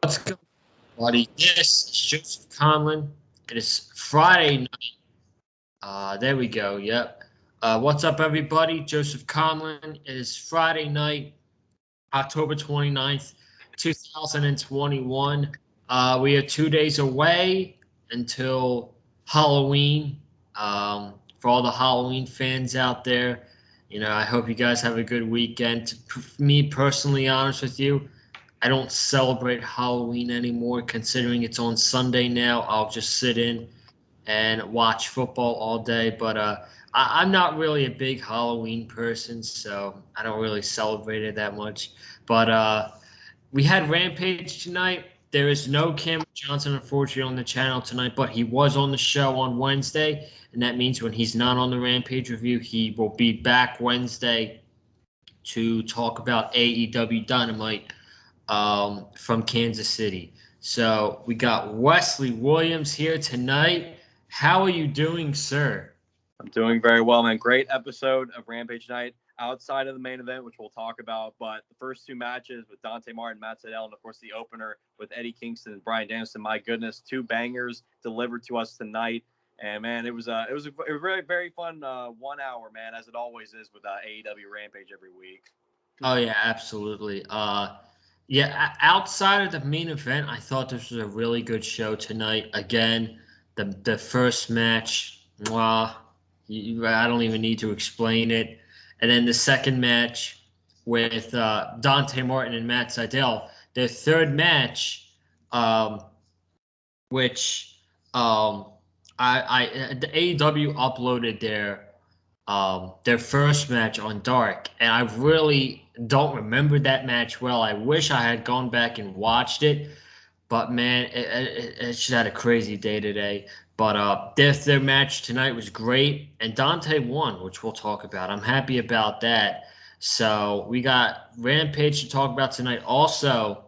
What's going on, buddy? This is Joseph Conlon. It is Friday night. There we go. Yep. What's up, everybody? Joseph Conlon. It is Friday night, October 29th, 2021. We are 2 days away until Halloween. For all the Halloween fans out there, I hope you guys have a good weekend. Me personally, honest with you, I don't celebrate Halloween anymore, considering it's on Sunday now. I'll just sit in and watch football all day. But I'm not really a big Halloween person, so I don't really celebrate it that much. But we had Rampage tonight. There is no Cameron Johnson, unfortunately, on the channel tonight, but he was on the show on Wednesday, and that means when he's not on the Rampage review, he will be back Wednesday to talk about AEW Dynamite from Kansas City. So we got Wesley Williams here tonight. How are you doing, sir? I'm doing very well, man. Great episode of Rampage Night outside of the main event, which we'll talk about. But the first two matches with Dante Martin, Matt Sydal, and of course the opener with Eddie Kingston and Bryan Danielson. My goodness, two bangers delivered to us tonight. And man, it was a very, very fun 1 hour, man, as it always is with AEW Rampage every week. Oh yeah, absolutely. Outside of the main event, I thought this was a really good show tonight. Again, the first match, I don't even need to explain it. And then the second match with Dante Martin and Matt Sydal. Their third match, which the AEW uploaded their first match on Dark, and I really don't remember that match well. I wish I had gone back and watched it, but man, it just had a crazy day today. But their match tonight was great, and Dante won, which we'll talk about. I'm happy about that. So we got Rampage to talk about tonight. Also,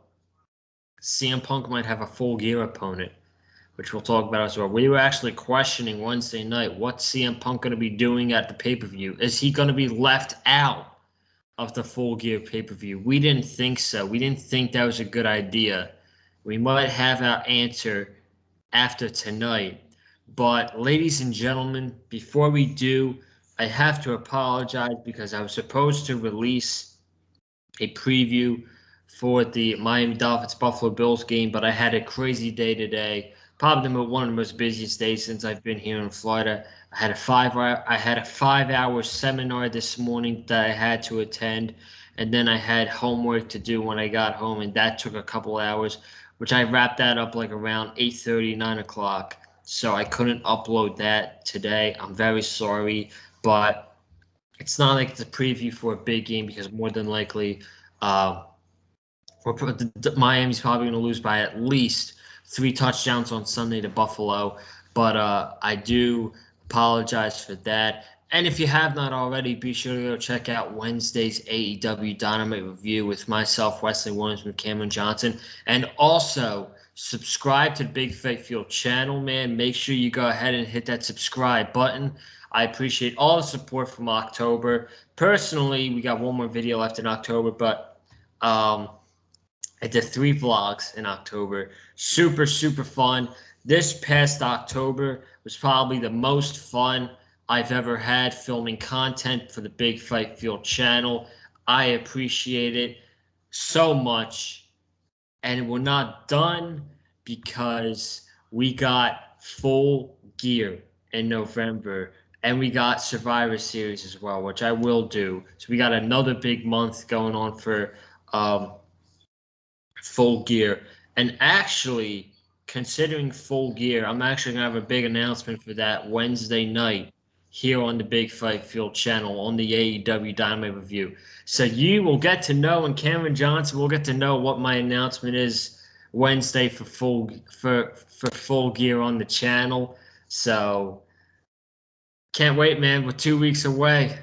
CM Punk might have a Full Gear opponent, which we'll talk about as well. We were actually questioning Wednesday night, what's CM Punk going to be doing at the pay-per-view? Is he going to be left out of the Full Gear pay-per-view? We didn't think so. We didn't think that was a good idea. We might have our answer after tonight. But ladies and gentlemen, before we do, I have to apologize because I was supposed to release a preview for the Miami Dolphins Buffalo Bills game, but I had a crazy day today. Probably one of the most busiest days since I've been here in Florida. I had a 5 hour seminar this morning that I had to attend, and then I had homework to do when I got home, and that took a couple hours, which I wrapped that up like around 8:30, 9 o'clock. So I couldn't upload that today. I'm very sorry, but it's not like it's a preview for a big game because more than likely, Miami's probably going to lose by at least 3 touchdowns on Sunday to Buffalo. But I do apologize for that. And if you have not already, be sure to go check out Wednesday's AEW Dynamite review with myself, Wesley Williams, and Cameron Johnson. And also, subscribe to the Big Fake Field channel, man. Make sure you go ahead and hit that subscribe button. I appreciate all the support from October. Personally, we got one more video left in October, but I did 3 vlogs in October. Super, super fun. This past October was probably the most fun I've ever had filming content for the Big Fight Field channel. I appreciate it so much. And we're not done because we got Full Gear in November. And we got Survivor Series as well, which I will do. So we got another big month going on for Full Gear. And actually, considering Full Gear, I'm actually going to have a big announcement for that Wednesday night here on the Big Fight Field channel on the AEW Dynamite review. So you will get to know, and Cameron Johnson will get to know what my announcement is Wednesday for Full Gear on the channel. So can't wait, man. We're 2 weeks away.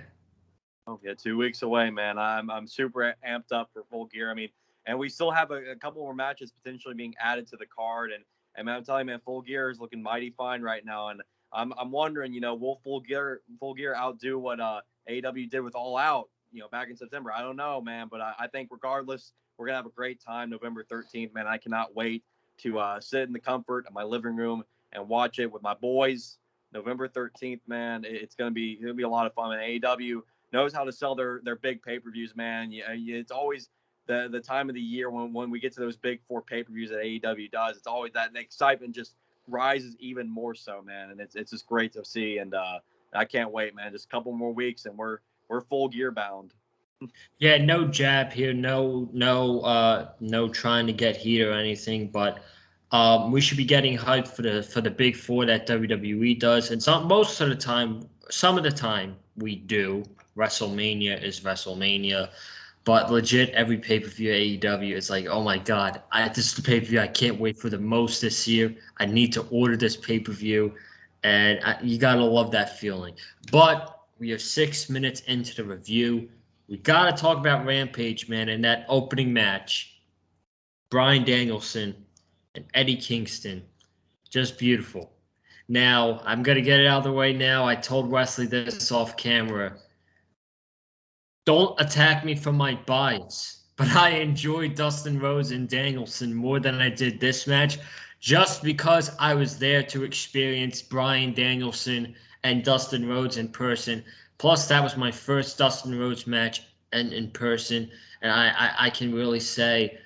Oh yeah, 2 weeks away, man. I'm super amped up for Full Gear. I mean, and we still have a couple more matches potentially being added to the card. And man, I'm telling you, man, Full Gear is looking mighty fine right now. And I'm wondering, will Full Gear outdo what AEW did with All Out, back in September? I don't know, man, but I think regardless, We're going to have a great time November 13th, man. I cannot wait to sit in the comfort of my living room and watch it with my boys. November 13th, man. It's going to be a lot of fun. And AEW knows how to sell their big pay-per-views, man. It's always the time of the year when we get to those big 4 pay-per-views that AEW does. It's always that the excitement just rises even more so, man. And it's just great to see. And I can't wait, man. Just a couple more weeks and we're full gear bound. Yeah, no jab here, no trying to get heat or anything, but we should be getting hyped for the big 4 that WWE does, and some of the time we do. WrestleMania is WrestleMania, but legit every pay-per-view AEW is like, oh my god, this is the pay-per-view I can't wait for the most this year. I need to order this pay-per-view, and you gotta love that feeling. But we are 6 minutes into the review. We got to talk about Rampage, man, and that opening match. Bryan Danielson and Eddie Kingston. Just beautiful. Now, I'm going to get it out of the way now. I told Wesley this off camera. Don't attack me for my bias, but I enjoyed Dustin Rhodes and Danielson more than I did this match just because I was there to experience Bryan Danielson and Dustin Rhodes in person. Plus, that was my first Dustin Rhodes match in person, and I can really say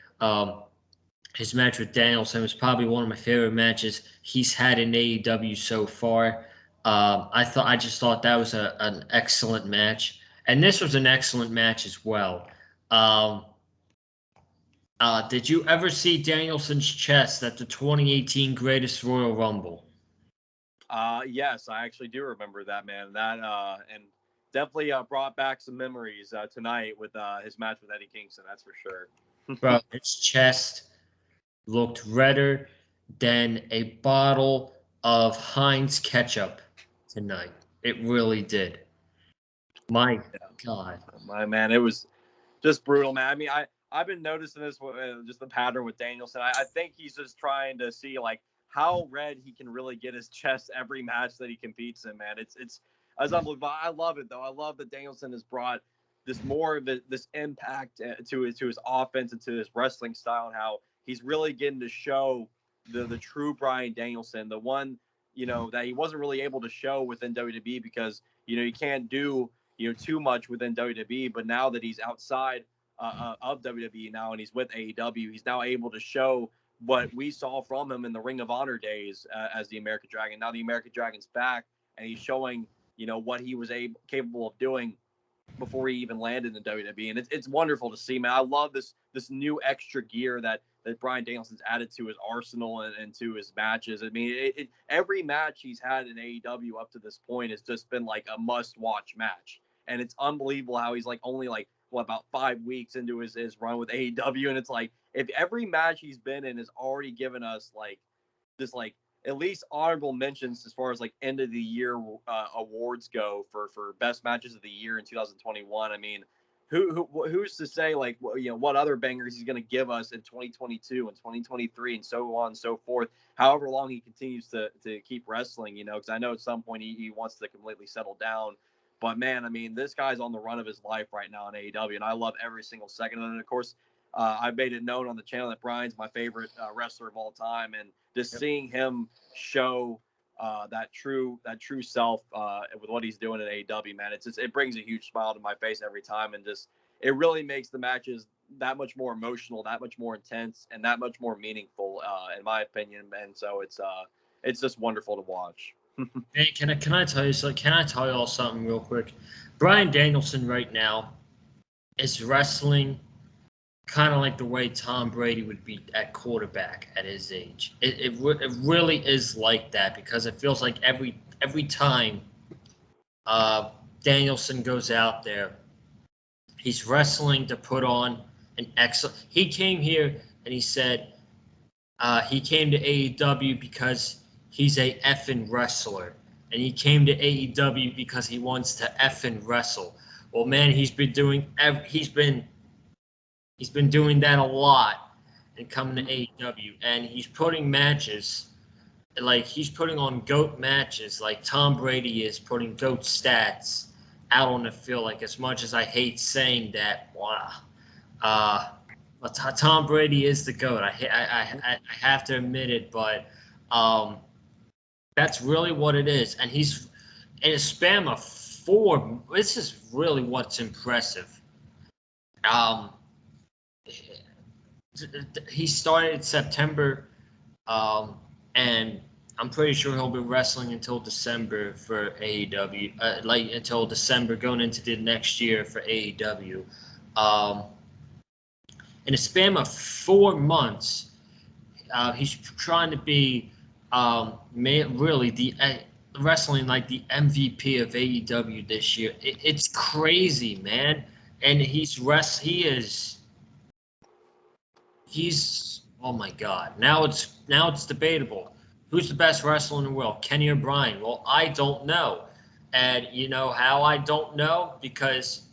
his match with Danielson was probably one of my favorite matches he's had in AEW so far. I just thought that was an excellent match, and this was an excellent match as well. Did you ever see Danielson's chest at the 2018 Greatest Royal Rumble? Yes, I actually do remember that, man. That and definitely brought back some memories tonight with his match with Eddie Kingston. That's for sure. Bro, his chest looked redder than a bottle of Heinz ketchup tonight. It really did. My God. My man, it was just brutal, man. I mean, I've been noticing this just the pattern with Danielson. I think he's just trying to see like how red he can really get his chest every match that he competes in, man. It's as unbelievable. I love it though. I love that Danielson has brought this more of this impact to his offense and to his wrestling style, and how he's really getting to show the true Bryan Danielson, the one that he wasn't really able to show within WWE because you can't do too much within WWE. But now that he's outside of WWE now and he's with AEW, he's now able to show what we saw from him in the Ring of Honor days as the American Dragon. Now the American Dragon's back and he's showing what he was capable of doing before he even landed in WWE, and it's wonderful to see, man. I love this new extra gear that Bryan Danielson's added to his arsenal and to his matches. I mean, every match he's had in AEW up to this point has just been like a must-watch match, and it's unbelievable how he's only about 5 weeks into his run with AEW, and it's like if every match he's been in has already given us this at least honorable mentions as far as end of the year awards go for best matches of the year in 2021. I mean, who's to say what other bangers he's going to give us in 2022 and 2023 and so on and so forth, however long he continues to keep wrestling, because I know at some point he wants to completely settle down. But man, I mean, this guy's on the run of his life right now in AEW, and I love every single second. And of course, I've made it known on the channel that Bryan's my favorite wrestler of all time, and just seeing him show that true self with what he's doing at AEW, man, it brings a huge smile to my face every time, and just it really makes the matches that much more emotional, that much more intense, and that much more meaningful, in my opinion. And so it's just wonderful to watch. Hey, can I tell you something? Can I tell you all something real quick? Bryan Danielson right now is wrestling kind of like the way Tom Brady would be at quarterback at his age. It really is like that, because it feels like every time Danielson goes out there, he's wrestling to put on an excellent. He came here and he said he came to AEW because he's a effing wrestler, and he came to AEW because he wants to effing wrestle. Well, man, he's been doing that a lot and coming to AEW, and he's putting matches, he's putting on GOAT matches like Tom Brady is putting GOAT stats out on the field. As much as I hate saying that, wow. Well, Tom Brady is the GOAT. I have to admit it, but um, that's really what it is. And he's in a span of 4. This is really what's impressive. Um, he started September, um, and I'm pretty sure he'll be wrestling until December for AEW, like until December going into the next year for AEW. Um, in a span of 4 months, he's trying to be really the wrestling like the MVP of AEW this year. It's crazy, man. And he's oh my god. Now it's debatable. Who's the best wrestler in the world, Kenny or Bryan? Well, I don't know. And you know how I don't know? Because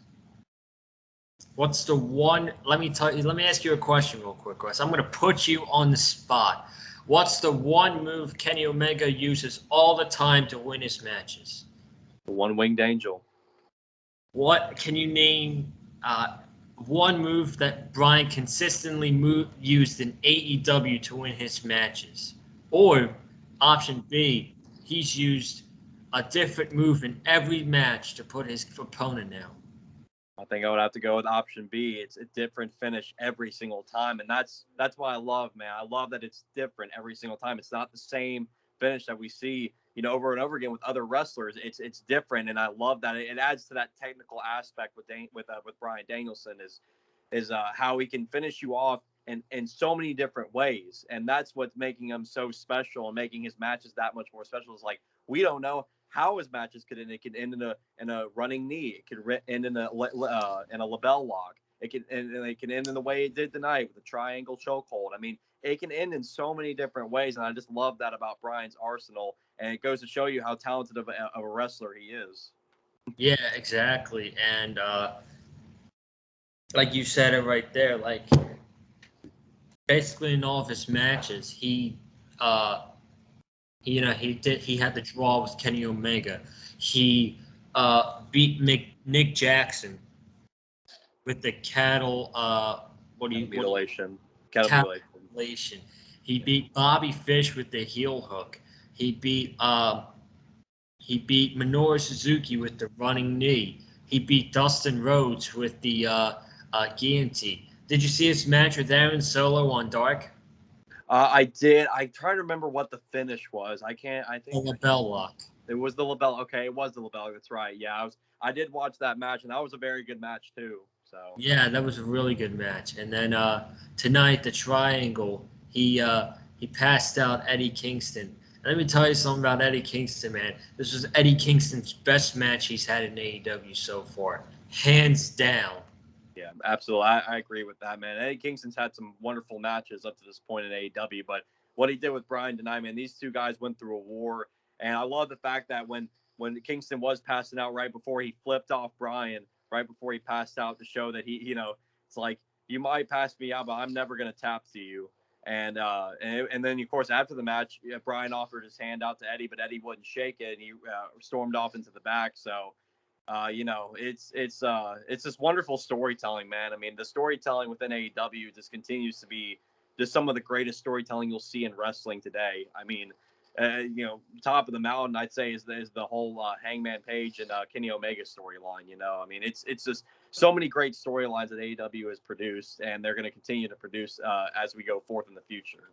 what's the one? Let me tell you. Let me ask you a question real quick, Wes. I'm going to put you on the spot. What's the one move Kenny Omega uses all the time to win his matches? The one-winged angel. What can you name? One move that Bryan consistently used in AEW to win his matches, or option B, he's used a different move in every match to put his opponent out. I think I would have to go with option B. It's a different finish every single time, and that's what I love, man. I love that it's different every single time. It's not the same finish that we see, over and over again with other wrestlers. It's different, and I love that. It adds to that technical aspect with Bryan Danielson is how he can finish you off in so many different ways, and that's what's making him so special and making his matches that much more special. Is like we don't know how his matches could end. It could end in a running knee. It could end in a label lock. It can end in the way it did tonight with a triangle chokehold. I mean, it can end in so many different ways, and I just love that about Bryan's arsenal. And it goes to show you how talented of a wrestler he is. Yeah, exactly. And like you said it right there, like basically in all of his matches, uh, he had the draw with Kenny Omega. He beat Nick Jackson with the Mutilation. cattle Mutilation. mutilation. He beat Bobby Fish with the heel hook. He beat Minoru Suzuki with the running knee. He beat Dustin Rhodes with the guillotine. Did you see his match with Aaron Solo on Dark? I did. I try to remember what the finish was. I can't. I think The bell lock. it was the label. Okay, it was the label. That's right. Yeah, I did watch that match, and that was a very good match too. So Yeah, that was a really good match. And then tonight, the Triangle, he passed out Eddie Kingston. And let me tell you something about Eddie Kingston, man. This was Eddie Kingston's best match he's had in AEW so far, hands down. yeah, absolutely. I agree with that, man. Eddie Kingston's had some wonderful matches up to this point in AEW, but what he did with Bryan tonight, man, these two guys went through a war, and I love the fact that when Kingston was passing out right before he flipped off Bryan, right before he passed out to show that it's like you might pass me out, but I'm never gonna tap to you. And then of course after the match, Bryan offered his hand out to Eddie, but Eddie wouldn't shake it, and he stormed off into the back. So it's just wonderful storytelling, man. I mean, the storytelling within AEW just continues to be just some of the greatest storytelling you'll see in wrestling today. I mean, top of the mountain, I'd say is the whole Hangman Page and Kenny Omega storyline. I mean, it's just so many great storylines that AEW has produced, and they're going to continue to produce as we go forth in the future.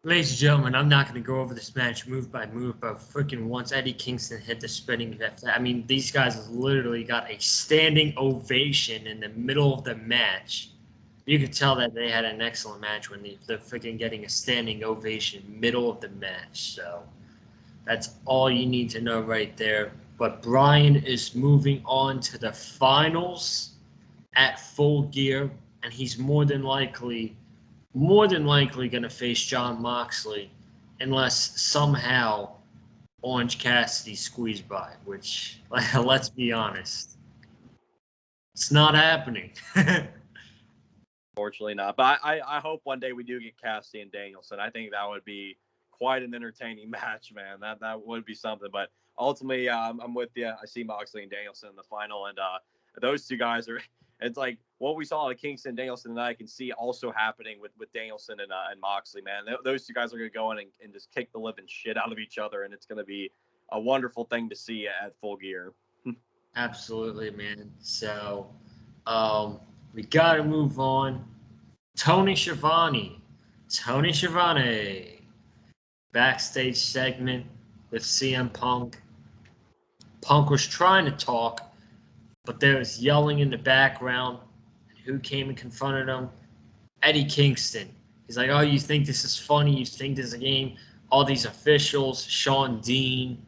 Ladies and gentlemen, I'm not going to go over this match move by move, but freaking once Eddie Kingston hit the spinning left, I mean, these guys literally got a standing ovation in the middle of the match. You could tell that they had an excellent match when they're freaking getting a standing ovation middle of the match. So that's all you need to know right there. But Bryan is moving on to the finals at Full Gear, and he's more than likely going to face Jon Moxley unless somehow Orange Cassidy squeezed by, which, let's be honest, it's not happening. Fortunately not. But I hope one day we do get Cassidy and Danielson. I think that would be quite an entertaining match, man. That would be something. But ultimately, I'm with you. I see Moxley and Danielson in the final, and those two guys are it's like what we saw at Kingston Danielson and I can see also happening with Danielson and Moxley, man. Those two guys are going to go in and just kick the living shit out of each other, and it's going to be a wonderful thing to see at Full Gear. Absolutely, man. So, we got to move on. Tony Schiavone. Tony Schiavone. Backstage segment with CM Punk. Punk was trying to talk, but there was yelling in the background. And who came and confronted him? Eddie Kingston. He's like, oh, you think this is funny? You think this is a game? All these officials, Sean Dean.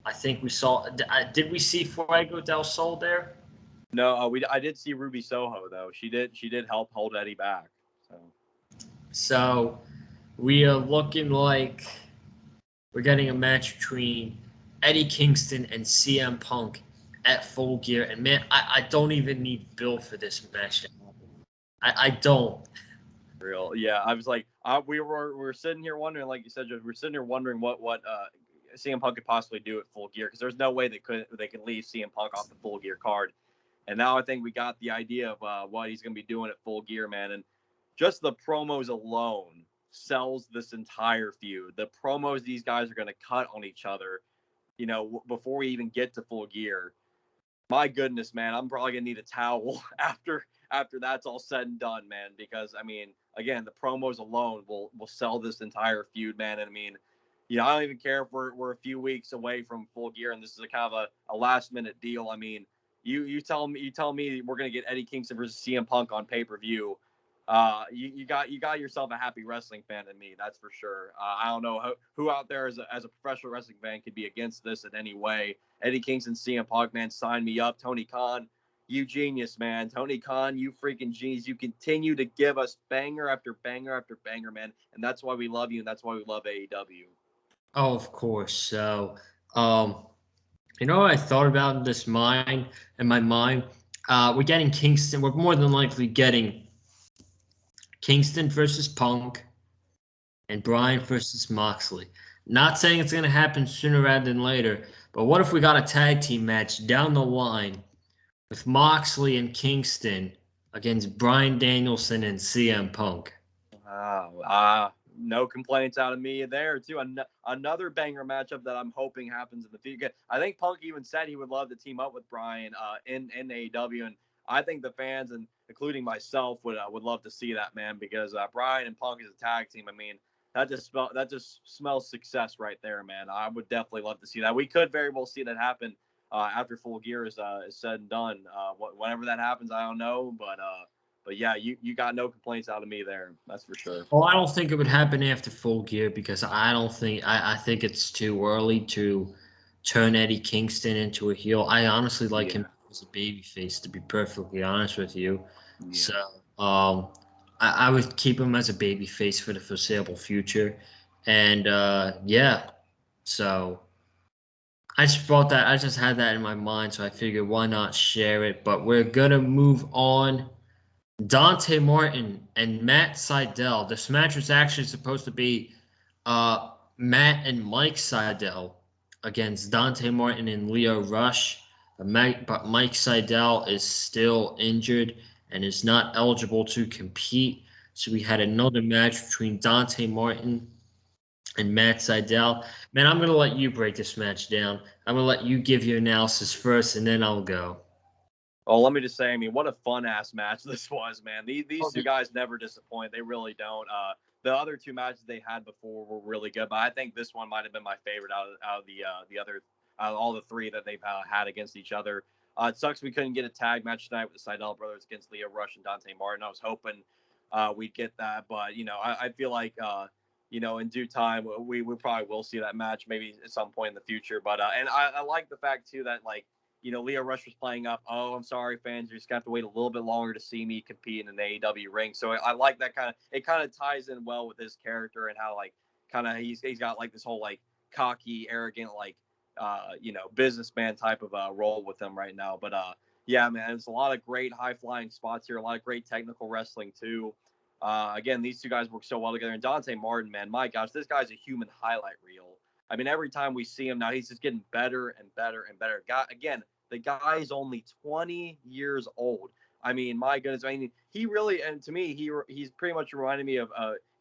I think we saw. Did we see Fuego del Sol there? No, I did see Ruby Soho though. She did help hold Eddie back. So we are looking like we're getting a match between Eddie Kingston and CM Punk at Full Gear. And man, I don't even need Bill for this match. I don't. Real, yeah. I was like, we were sitting here wondering, like you said, we're sitting here wondering what CM Punk could possibly do at Full Gear, because there's no way they could leave CM Punk off the Full Gear card. And now I think we got the idea of what he's going to be doing at Full Gear, man. And just the promos alone sells this entire feud. The promos these guys are going to cut on each other, before we even get to Full Gear. My goodness, man, I'm probably going to need a towel after that's all said and done, man, because I mean, again, the promos alone will sell this entire feud, man. And I mean, I don't even care if we're a few weeks away from Full Gear and this is a kind of a last minute deal. I mean, you tell me we're gonna get Eddie Kingston versus CM Punk on pay-per-view. You got yourself a happy wrestling fan in me, that's for sure. I don't know who out there as a professional wrestling fan could be against this in any way. Eddie Kingston, CM Punk, man, sign me up. Tony Khan, you genius, man. Tony Khan, you freaking genius. You continue to give us banger after banger after banger, man. And that's why we love you, and that's why we love AEW. Oh, of course. So, what I thought about in my mind? We're getting Kingston. We're more than likely getting Kingston versus Punk and Bryan versus Moxley. Not saying it's going to happen sooner rather than later, but what if we got a tag team match down the line with Moxley and Kingston against Bryan Danielson and CM Punk? Wow. No complaints out of me there, too. Another banger matchup that I'm hoping happens in the future. I think Punk even said he would love to team up with Bryan in AEW, and I think the fans, and including myself, would love to see that, man, because Bryan and Punk as a tag team, I mean, that just smells success right there, man. I would definitely love to see that. We could very well see that happen after Full Gear is said and done. Whenever that happens, I don't know, but yeah, you got no complaints out of me there. That's for sure. Well, I don't think it would happen after Full Gear because I think it's too early to turn Eddie Kingston into a heel. I honestly like him as a babyface, to be perfectly honest with you. Yeah. So I would keep him as a babyface for the foreseeable future. And yeah, so I just had that in my mind, so I figured why not share it. But we're gonna move on. Dante Martin and Matt Sydal. This match was actually supposed to be Matt and Mike Sydal against Dante Martin and Leo Rush. But Mike Sydal is still injured and is not eligible to compete. So we had another match between Dante Martin and Matt Sydal. Man, I'm going to let you break this match down. I'm going to let you give your analysis first, and then I'll go. Oh, let me just say, I mean, what a fun-ass match this was, man. These two guys never disappoint. They really don't. The other two matches they had before were really good, but I think this one might have been my favorite out of all the three that they've had against each other. It sucks we couldn't get a tag match tonight with the Sydal brothers against Leo Rush and Dante Martin. I was hoping we'd get that, but, I feel like, in due time, we probably will see that match maybe at some point in the future. But and I like the fact, too, that, like, Leo Rush was playing up, oh, I'm sorry, fans, you're just going to have to wait a little bit longer to see me compete in an AEW ring. So I like that it kind of ties in well with his character and how, like, kind of he's got, like, this whole, like, cocky, arrogant, like, businessman type of role with him right now. But, yeah, man, there's a lot of great high-flying spots here, a lot of great technical wrestling, too. Again, these two guys work so well together. And Dante Martin, man, my gosh, this guy's a human highlight reel. I mean, every time we see him now, he's just getting better and better and better. The guy is only 20 years old. I mean, my goodness. I mean, he really, and to me, he's pretty much reminding me of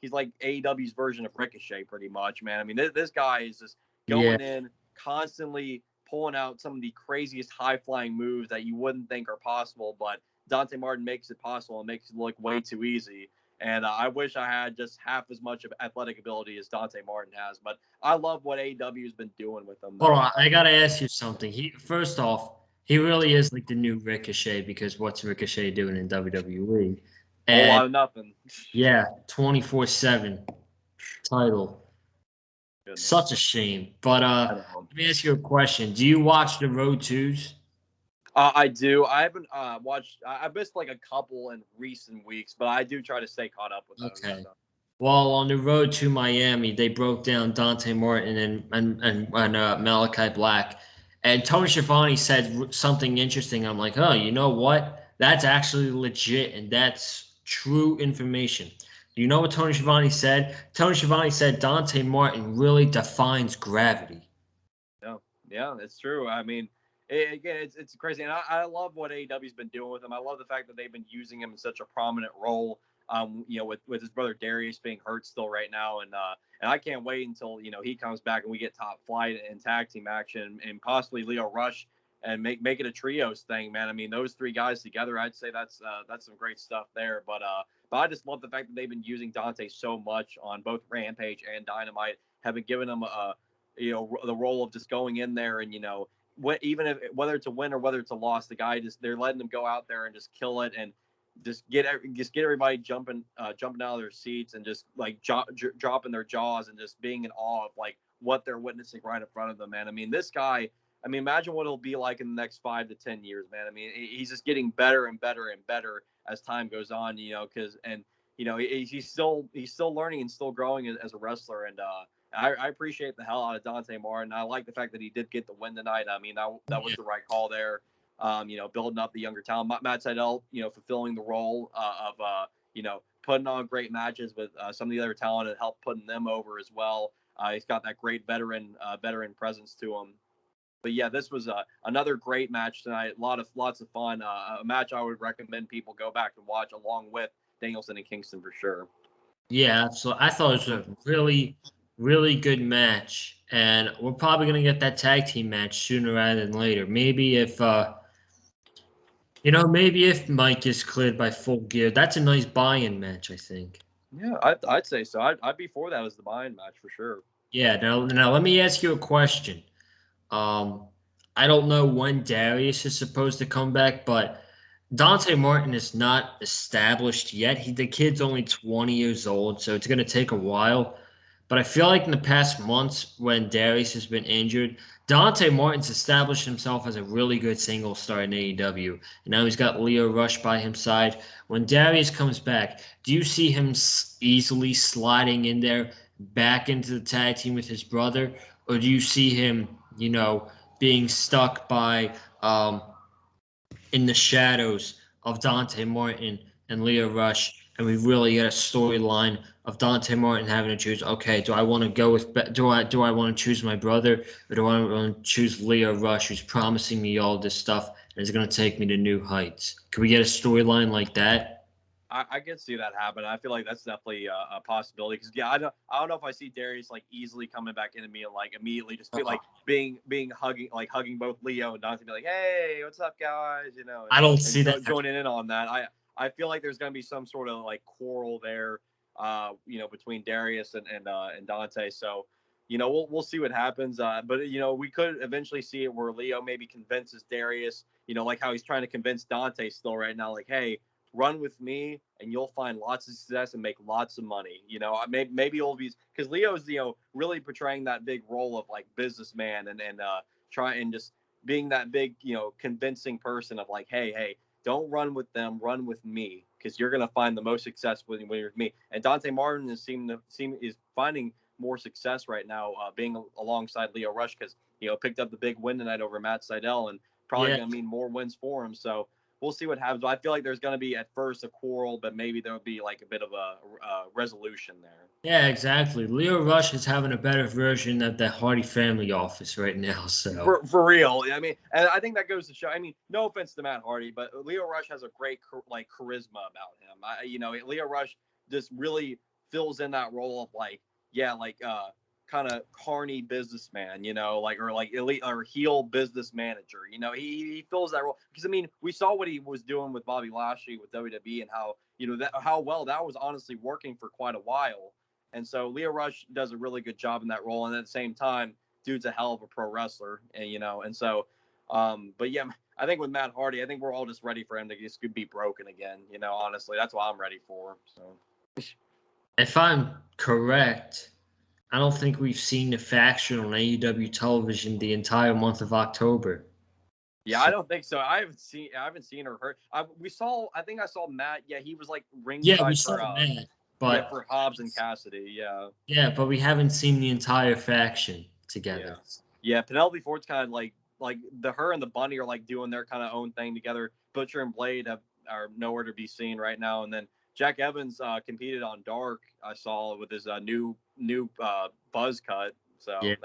he's like AEW's version of Ricochet, pretty much, man. I mean, this guy is just Yeah. going in constantly, pulling out some of the craziest high flying moves that you wouldn't think are possible, but Dante Martin makes it possible and makes it look way too easy. And I wish I had just half as much of athletic ability as Dante Martin has. But I love what AEW has been doing with him, Hold though. on, I gotta ask you something. First off, he really is like the new Ricochet because what's Ricochet doing in WWE? A whole And lot of nothing. yeah, 24/7 title. Such Goodness. a shame. But I know. let me ask you a question. Do you watch the Road Twos? I do. I haven't watched. I missed like a couple in recent weeks, but I do try to stay caught up with those. Okay. So. Well, on the road to Miami, they broke down Dante Martin and Malachi Black, and Tony Schiavone said something interesting. I'm like, oh, you know what? That's actually legit, and that's true information. Do you know what Tony Schiavone said? Tony Schiavone said Dante Martin really defines gravity. Yeah, yeah, it's true. I mean, again, it's crazy, and I love what AEW's been doing with him. I love the fact that they've been using him in such a prominent role. With his brother Darius being hurt still right now, and I can't wait until he comes back and we get top flight and tag team action and possibly Leo Rush and make it a trios thing, man. I mean, those three guys together, I'd say that's some great stuff there. But I just love the fact that they've been using Dante so much on both Rampage and Dynamite, have been giving him the role of just going in there and even if whether it's a win or whether it's a loss, the guy just they're letting them go out there and just kill it and just get everybody jumping out of their seats and just like dropping their jaws and just being in awe of like what they're witnessing right in front of them, man. I mean, this guy. I mean, imagine what it'll be like in the next 5 to 10 years, man. I mean, he's just getting better and better and better as time goes on, because he's still learning and still growing as a wrestler, and I appreciate the hell out of Dante Martin. I like the fact that he did get the win tonight. I mean, that was the right call there. Building up the younger talent. Matt Sydal, fulfilling the role of putting on great matches with some of the other talent and help putting them over as well. He's got that great veteran presence to him. But yeah, this was another great match tonight. Lots of fun. A match I would recommend people go back and watch along with Danielson and Kingston for sure. Yeah, so I thought it was a really, really good match, and we're probably gonna get that tag team match sooner rather than later. Maybe if Mike is cleared by Full Gear, that's a nice buy-in match, I think. Yeah, I'd say so. I'd be for that as the buy-in match for sure. Yeah. Now let me ask you a question. Um, I don't know when Darius is supposed to come back, but Dante Martin is not established yet. The kid's only 20 years old, so it's gonna take a while. But I feel like in the past months, when Darius has been injured, Dante Martin's established himself as a really good single star in AEW. And now he's got Leo Rush by his side. When Darius comes back, do you see him easily sliding in there back into the tag team with his brother? Or do you see him, being stuck in the shadows of Dante Martin and Leo Rush, and we really get a storyline of Dante Martin having to choose. Okay, do I want to go with? Do I want to choose my brother, or do I want to choose Leo Rush, who's promising me all this stuff and is going to take me to new heights? Can we get a storyline like that? I can see that happen. I feel like that's definitely a possibility because I don't know if I see Darius like easily coming back into me and like immediately just be like being hugging both Leo and Dante, be like, hey, what's up, guys? I don't And see that. joining in on that. I feel like there's gonna be some sort of like quarrel there, between Darius and Dante. So, we'll see what happens. But we could eventually see it where Leo maybe convinces Darius, like how he's trying to convince Dante still right now, like, hey, run with me and you'll find lots of success and make lots of money. Maybe it'll be because Leo's, really portraying that big role of like businessman and try and just being that big, convincing person of like, hey, don't run with them, run with me because you're gonna find the most success when you're with me. And Dante Martin is finding more success right now, being alongside Leo Rush because picked up the big win tonight over Matt Sydal and probably Yeah, gonna mean more wins for him. So we'll see what happens. But I feel like there's going to be at first a quarrel, but maybe there'll be like a bit of a resolution there. Yeah, exactly. Leo Rush is having a better version of the Hardy family office right now. So for real, I mean, and I think that goes to show. I mean, no offense to Matt Hardy, but Leo Rush has a great like charisma about him. Leo Rush just really fills in that role of like, yeah, like kind of carny businessman, or like elite or heel business manager. He fills that role because I mean, we saw what he was doing with Bobby Lashley with WWE and how how well that was honestly working for quite a while. And so Leo Rush does a really good job in that role, and at the same time, dude's a hell of a pro wrestler, and so, but yeah, I think with Matt Hardy, I think we're all just ready for him to just be broken again. Honestly, that's what I'm ready for. So, if I'm correct, I don't think we've seen the faction on AEW television the entire month of October. Yeah, I don't think so. I haven't seen or heard. I think I saw Matt. Yeah, he was like Yeah, we ringside saw for Matt, but for Hobbs and Cassidy. Yeah. yeah, but we haven't seen the entire faction Yeah. together. Yeah, Penelope Ford's kind of like her and the Bunny are like doing their kind of own thing together. Butcher and Blade are nowhere to be seen right now, and then Jack Evans competed on Dark. I saw with his new buzz cut. So Yeah.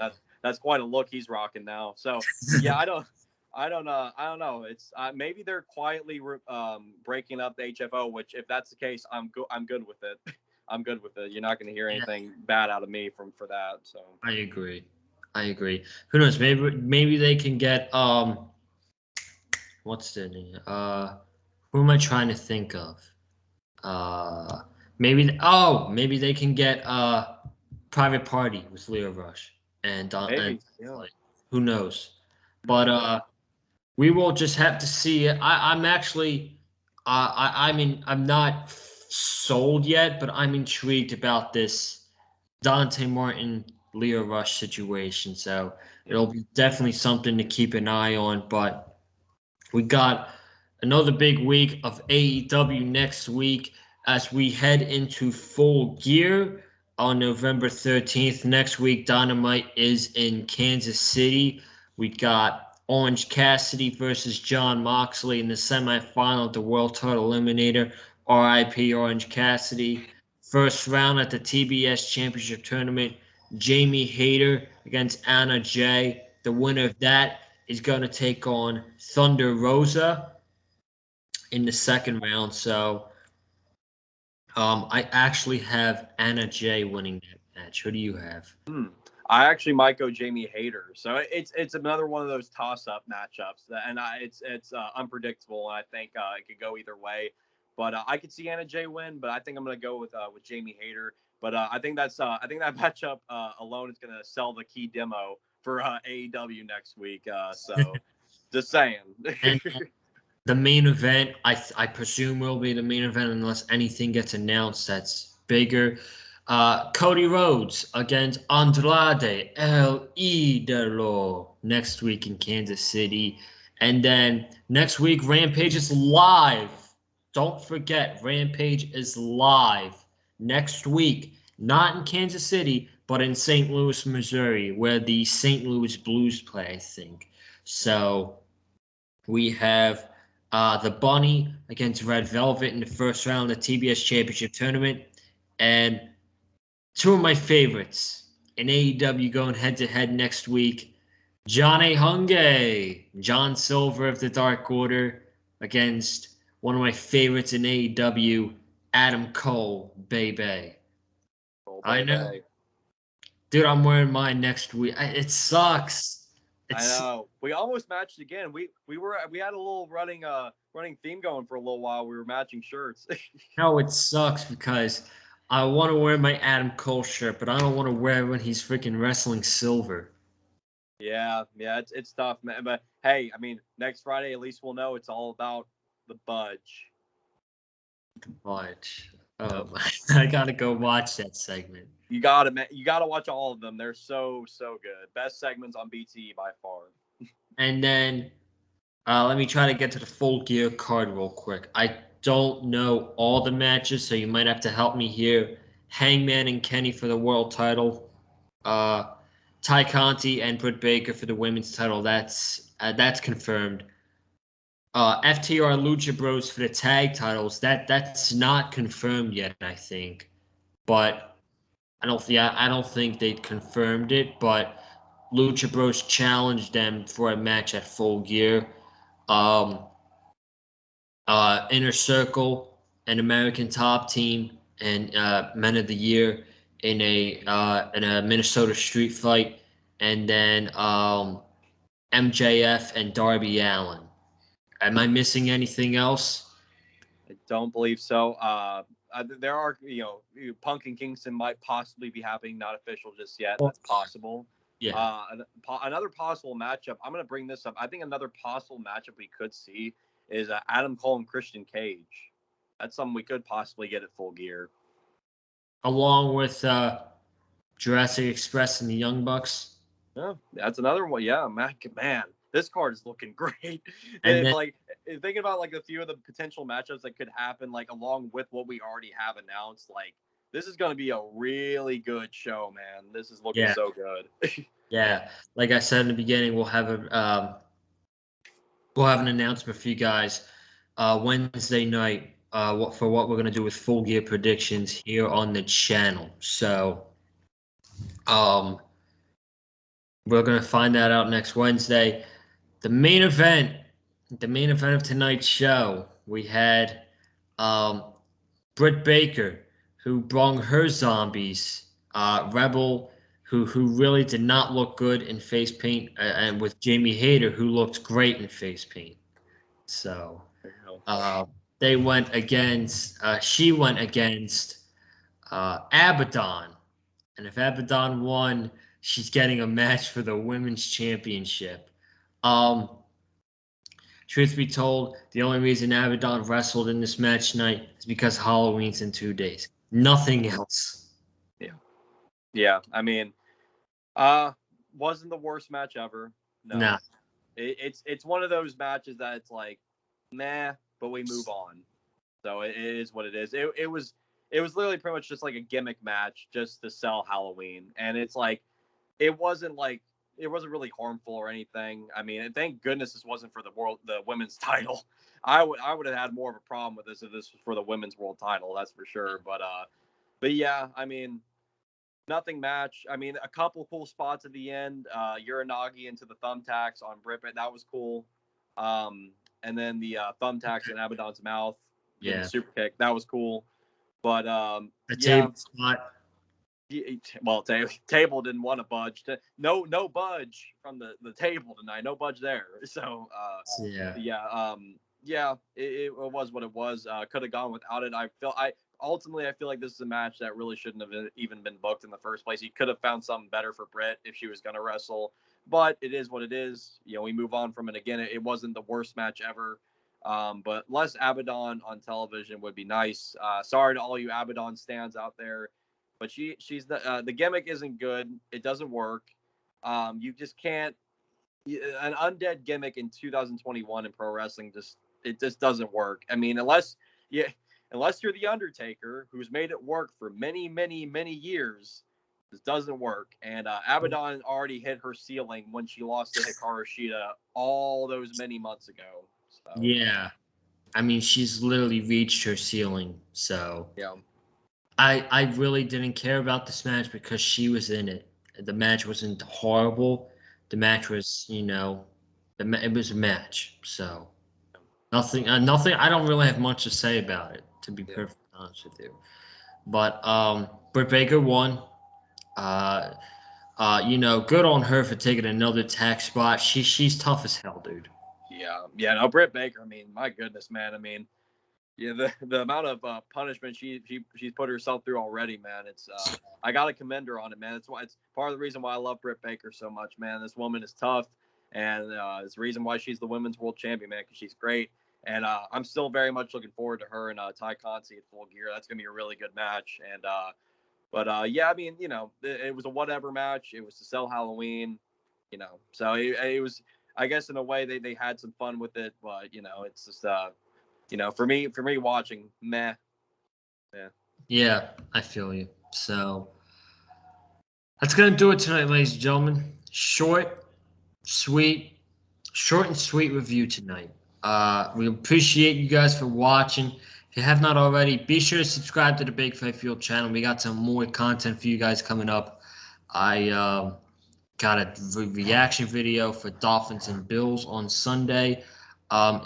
that's quite a look he's rocking now. So yeah, I don't know. It's maybe they're quietly breaking up the HFO, which if that's the case, I'm good with it. I'm good with it. You're not going to hear anything bad out of me for that. So I agree. Who knows? Maybe they can get what's the name? Who am I trying to think of? Maybe they can get Private Party with Leo Rush and maybe, yeah. like, who knows? But we will just have to see. I'm actually I mean I'm not sold yet, but I'm intrigued about this Dante Martin Leo Rush situation. So it'll be definitely something to keep an eye on. But we got another big week of AEW next week as we head into Full Gear on November 13th. Next week, Dynamite is in Kansas City. We got Orange Cassidy versus John Moxley in the semifinal of the World Title Eliminator. RIP Orange Cassidy. First round at the TBS Championship Tournament. Jamie Hayter against Anna Jay. The winner of that is going to take on Thunder Rosa in the second round. So I actually have Anna Jay winning that match. Who do you have? I actually might go Jamie Hayter. So it's another one of those toss-up matchups, and it's unpredictable. And I think it could go either way. But I could see Anna Jay win, but I think I'm going to go with Jamie Hayter. But I think that matchup alone is going to sell the key demo for AEW next week. So just saying. And the main event, I presume, will be the main event unless anything gets announced that's bigger. Cody Rhodes against Andrade El Idolo next week in Kansas City. And then next week, Rampage is live. Don't forget, Rampage is live next week. Not in Kansas City, but in St. Louis, Missouri, where the St. Louis Blues play, I think. So we have the Bunny against Red Velvet in the first round of the TBS Championship Tournament. And two of my favorites in AEW going head-to-head next week. Johnny Hungee, John Silver of the Dark Order, against one of my favorites in AEW, Adam Cole, baby. I know. Dude, I'm wearing mine next week. It sucks. I know. We almost matched again. We had a little running theme going for a little while. We were matching shirts. No, it sucks because I want to wear my Adam Cole shirt, but I don't want to wear it when he's freaking wrestling Silver. Yeah, it's tough, man. But hey, I mean, next Friday at least we'll know it's all about the Budge. Budge. Oh my! I gotta go watch that segment. You gotta watch all of them. They're so good. Best segments on BTE by far. And then let me try to get to the Full Gear card real quick. I don't know all the matches, so you might have to help me here. Hangman and Kenny for the world title. Ty Conti and Britt Baker for the women's title. That's confirmed. FTR Lucha Bros for the tag titles. That's not confirmed yet, I think. But I don't think they confirmed it, but Lucha Bros challenged them for a match at Full Gear. Um, Inner Circle, an American Top Team, and Men of the Year in a Minnesota Street Fight, and then MJF and Darby Allin. Am I missing anything else? I don't believe so. There are, Punk and Kingston might possibly be happening, not official just yet. That's possible. Yeah. Another possible matchup. I'm going to bring this up. I think another possible matchup we could see is Adam Cole and Christian Cage. That's something we could possibly get at Full Gear. Along with Jurassic Express and the Young Bucks. Yeah, that's another one. Yeah, man, this card is looking great. And then, like thinking about like a few of the potential matchups that could happen, like along with what we already have announced, like this is going to be a really good show, man. This is looking so good. Yeah, like I said in the beginning, we'll have an announcement for you guys Wednesday night for what we're gonna do with Full Gear predictions here on the channel. So, we're gonna find that out next Wednesday. The main event of tonight's show, we had Britt Baker, who brung her zombies, Rebel, who really did not look good in face paint, and with Jamie Hayter, who looked great in face paint. So they went against. She went against Abaddon, and if Abaddon won, she's getting a match for the women's championship. Truth be told, the only reason Abaddon wrestled in this match tonight is because Halloween's in 2 days. Nothing else. Yeah. I mean, wasn't the worst match ever. No. Nah. It's one of those matches that it's like, nah, but we move on. So it is what it is. It was literally pretty much just like a gimmick match just to sell Halloween, and it's like it wasn't really harmful or anything. I mean, thank goodness this wasn't for the women's title. I would have had more of a problem with this if this was for the women's world title. That's for sure. But yeah, I mean, nothing match. I mean, a couple cool spots at the end. Uranagi into the thumbtacks on Britt. That was cool. And then the thumbtacks in Abaddon's mouth. Yeah. The super kick. That was cool. But the table spot. Well, table didn't want to budge. No budge from the table tonight. No budge there. So it was what it was. Could have gone without it. I feel like this is a match that really shouldn't have even been booked in the first place. You could have found something better for Britt if she was going to wrestle, but it is what it is. We move on from it. Again, it wasn't the worst match ever. But less Abaddon on television would be nice. Sorry to all you Abaddon stands out there, but she's the gimmick isn't good. It doesn't work. You just can't. An undead gimmick in 2021 in pro wrestling just doesn't work. I mean, unless you're the Undertaker, who's made it work for many, many, many years, this doesn't work. And Abaddon already hit her ceiling when she lost to Hikaru Shida all those many months ago. So. Yeah. I mean, she's literally reached her ceiling. So yeah. I really didn't care about this match because she was in it. The match wasn't horrible. The match was, it was a match. So nothing. I don't really have much to say about it, to be perfectly honest with you. But Britt Baker won. Good on her for taking another tag spot. She's tough as hell, dude. Yeah. No, Britt Baker. I mean, my goodness, man. I mean, yeah, the amount of punishment she's put herself through already, man. It's I gotta commend her on it, man. It's part of the reason why I love Britt Baker so much, man. This woman is tough, and it's the reason why she's the women's world champion, man. Because she's great, and I'm still very much looking forward to her and Ty Conti at Full Gear. That's gonna be a really good match, and yeah, I mean, it was a whatever match. It was to sell Halloween, so it was. I guess in a way they had some fun with it, but it's just for me watching, meh. Yeah, I feel you. So that's gonna do it tonight, ladies and gentlemen. Short and sweet review tonight. We appreciate you guys for watching. If you have not already, be sure to subscribe to the Big Fight Field channel. We got some more content for you guys coming up. I got a reaction video for Dolphins and Bills on Sunday.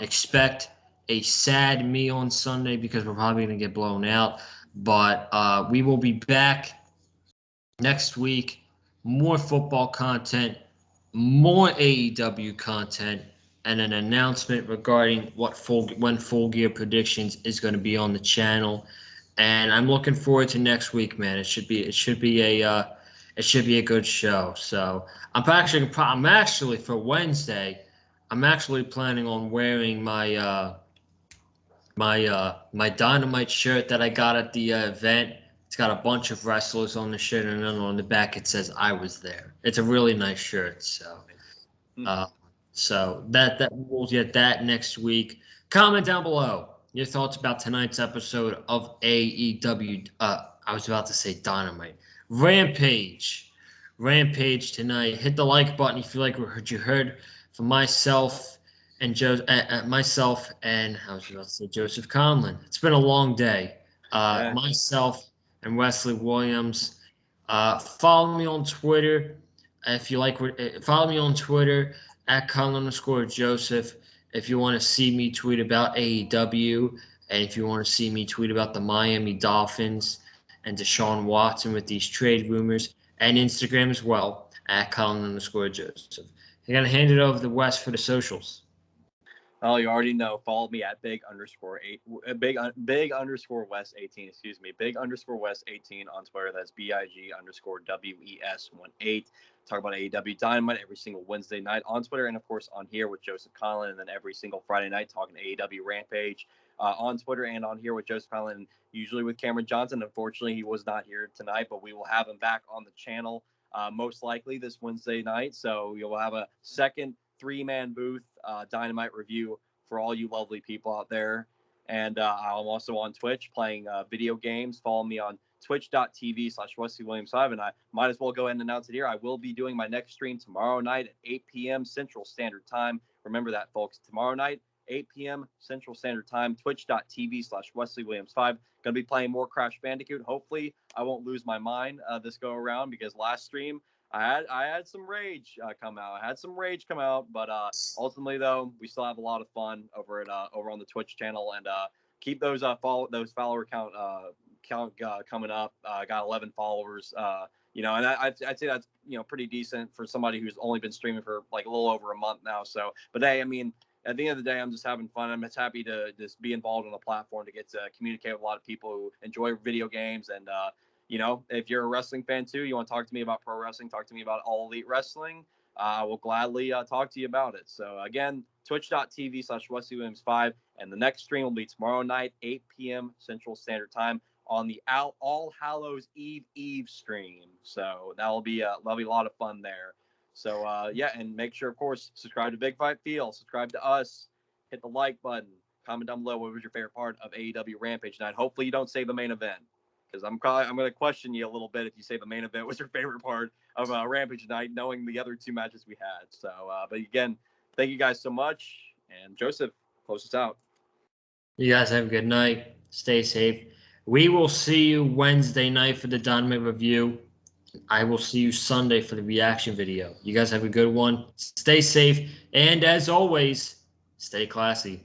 Expect a sad me on Sunday because we're probably going to get blown out. But we will be back next week. More football content, more AEW content, and an announcement regarding when Full Gear Predictions is going to be on the channel. And I'm looking forward to next week, man. It should be a good show. So I'm actually for Wednesday. I'm actually planning on wearing my Dynamite shirt that I got at the event. It's got a bunch of wrestlers on the shirt, and then on the back it says "I was there." It's a really nice shirt. So, uh, that we'll get that next week. Comment down below your thoughts about tonight's episode of AEW. I was about to say Dynamite, Rampage, Rampage tonight. Hit the like button if you like what you heard from myself and myself and I was about to say Joseph Conlon. It's been a long day. Myself and Wesley Williams. Follow me on Twitter if you like. Follow me on Twitter at Conlon_Joseph if you want to see me tweet about AEW and if you want to see me tweet about the Miami Dolphins and Deshaun Watson with these trade rumors, and Instagram as well at Conlon_Joseph. I'm gonna hand it over to Wes for the socials. Oh, you already know. Follow me at big_West18. Excuse me, big_West18 on Twitter. That's BIG_WES18. Talk about AEW Dynamite every single Wednesday night on Twitter, and of course on here with Joseph Conlon, and then every single Friday night talking AEW Rampage on Twitter and on here with Joseph Conlon, usually with Cameron Johnson. Unfortunately, he was not here tonight, but we will have him back on the channel most likely this Wednesday night. So you'll have a second 3-man booth Dynamite review for all you lovely people out there. And I'm also on Twitch playing video games. Follow me on twitch.tv/WesleyWilliams5. And I might as well go ahead and announce it here. I will be doing my next stream tomorrow night at 8 p.m. Central Standard Time. Remember that, folks. Tomorrow night, 8 p.m. Central Standard Time, twitch.tv/WesleyWilliams5. Going to be playing more Crash Bandicoot. Hopefully, I won't lose my mind this go around because last stream, I had some rage come out. But ultimately, though, we still have a lot of fun over on the Twitch channel, and keep those follower count coming up. Got 11 followers. And I'd say that's pretty decent for somebody who's only been streaming for like a little over a month now. So, but hey, I mean, at the end of the day, I'm just having fun. I'm just happy to just be involved on a platform to get to communicate with a lot of people who enjoy video games. And if you're a wrestling fan too, you want to talk to me about pro wrestling, talk to me about All Elite Wrestling, I will gladly talk to you about it. So again, twitch.tv/WesleyWilliams5, and the next stream will be tomorrow night, 8 p.m. Central Standard Time on the All Hallows Eve stream. So that'll be a lot of fun there. So and make sure, of course, subscribe to Big Fight Field, subscribe to us, hit the like button, comment down below what was your favorite part of AEW Rampage night. Hopefully you don't say the main event, because I'm going to question you a little bit if you say the main event was your favorite part of Rampage night, knowing the other two matches we had. So, but again, thank you guys so much. And Joseph, close us out. You guys have a good night. Stay safe. We will see you Wednesday night for the Dynamite review. I will see you Sunday for the reaction video. You guys have a good one. Stay safe. And as always, stay classy.